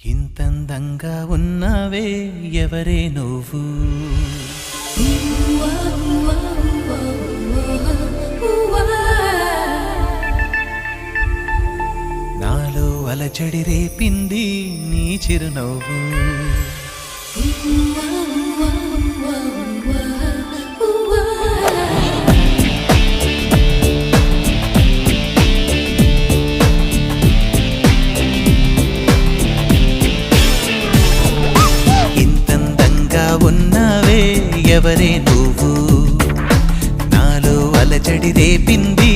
ఇంతందంగా ఉన్నావే ఎవరే నువ్వు నాలో అలచడి రేపింది నీ చిరునవ్వు ఉన్నవే ఎవరే నువ్వు నాలో అలచడి రేపింది